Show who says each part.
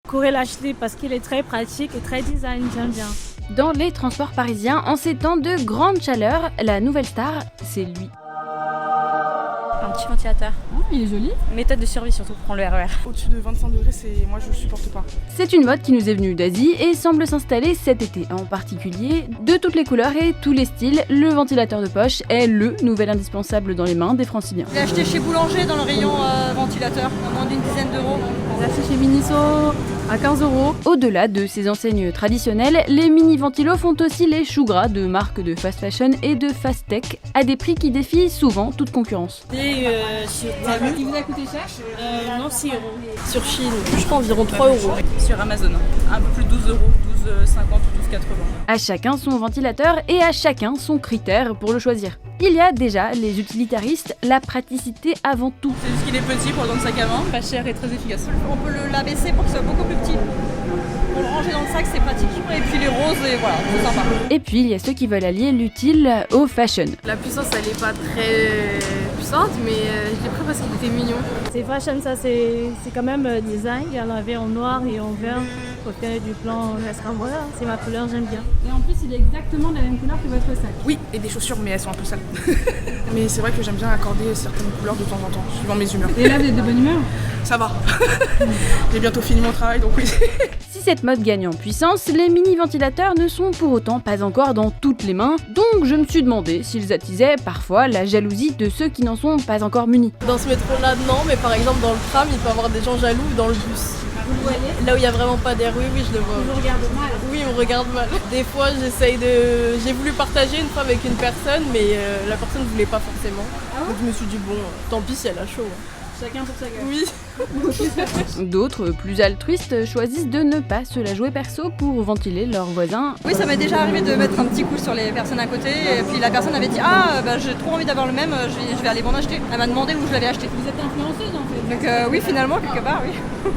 Speaker 1: courir l'acheter parce qu'il est très pratique et très design, j'aime bien.
Speaker 2: Dans les transports parisiens, en ces temps de grande chaleur, la nouvelle star, c'est lui.
Speaker 3: Un petit ventilateur.
Speaker 4: Oh, il est joli.
Speaker 3: Méthode de survie surtout, prends le RER.
Speaker 5: Au-dessus de 25 degrés, moi je supporte pas.
Speaker 2: C'est une mode qui nous est venue d'Asie et semble s'installer cet été. En particulier, de toutes les couleurs et tous les styles, le ventilateur de poche est le nouvel indispensable dans les mains des franciliens.
Speaker 6: Je l'ai acheté chez Boulanger dans le rayon ventilateur, à moins d'une dizaine d'euros.
Speaker 4: J'ai acheté chez Miniso à 15 €.
Speaker 2: Au-delà de ces enseignes traditionnelles, les mini-ventilos font aussi les choux gras de marques de fast fashion et de fast tech à des prix qui défient souvent toute concurrence.
Speaker 1: Et sur Temu,
Speaker 4: Il vous a coûté cher?
Speaker 1: non 6 €.
Speaker 3: Sur Chine, je crois environ 3 €.
Speaker 5: Sur Amazon, un peu plus de 12 €, 12,50 ou 12,80.
Speaker 2: À chacun son ventilateur et à chacun son critère pour le choisir. Il y a déjà les utilitaristes, la praticité avant tout.
Speaker 5: C'est juste qu'il est petit pour le dans le sac à main, pas cher et très efficace.
Speaker 6: On peut l'abaisser pour que ce soit beaucoup plus petit. Pour le ranger dans le sac, c'est pratique. Et puis les roses, et voilà, c'est sympa.
Speaker 2: Et puis il y a ceux qui veulent allier l'utile au fashion.
Speaker 4: La puissance, elle est pas très puissante, mais je l'ai pris parce qu'il était mignon.
Speaker 1: C'est fashion, ça c'est quand même design. Il y en avait en noir et en vert. Côté du plan voilà, c'est ma couleur, j'aime bien.
Speaker 4: Et en plus, il est exactement de la même couleur que votre sac.
Speaker 5: Oui, et des chaussures, mais elles sont un peu sales. Mais c'est vrai que j'aime bien accorder certaines couleurs de temps en temps, suivant mes humeurs.
Speaker 4: Et là, vous êtes de bonne humeur?
Speaker 5: Ça va. J'ai bientôt fini mon travail, donc oui.
Speaker 2: Si cette mode gagne en puissance, les mini-ventilateurs ne sont pour autant pas encore dans toutes les mains, donc je me suis demandé s'ils attisaient parfois la jalousie de ceux qui n'en sont pas encore munis.
Speaker 3: Dans ce métro-là, non, mais par exemple dans le tram, il peut y avoir des gens jaloux dans le bus.
Speaker 4: Vous le voyez?
Speaker 3: Là où il n'y a vraiment pas d'air, oui, je le vois.
Speaker 4: Je vous regarde mal.
Speaker 3: Oui, on regarde mal. Des fois, j'ai voulu partager une fois avec une personne, mais la personne ne voulait pas forcément. Donc je me suis dit, bon, tant pis si elle a chaud.
Speaker 4: Chacun pour sa gueule.
Speaker 3: Oui.
Speaker 2: D'autres, plus altruistes, choisissent de ne pas se la jouer perso pour ventiler leurs voisins.
Speaker 6: Oui, ça m'est déjà arrivé de mettre un petit coup sur les personnes à côté. Et puis la personne avait dit ah, bah, j'ai trop envie d'avoir le même, je vais aller m'en acheter. Elle m'a demandé où je l'avais acheté.
Speaker 4: Vous êtes influenceuse en fait.
Speaker 6: Donc oui, finalement, quelque part, oui.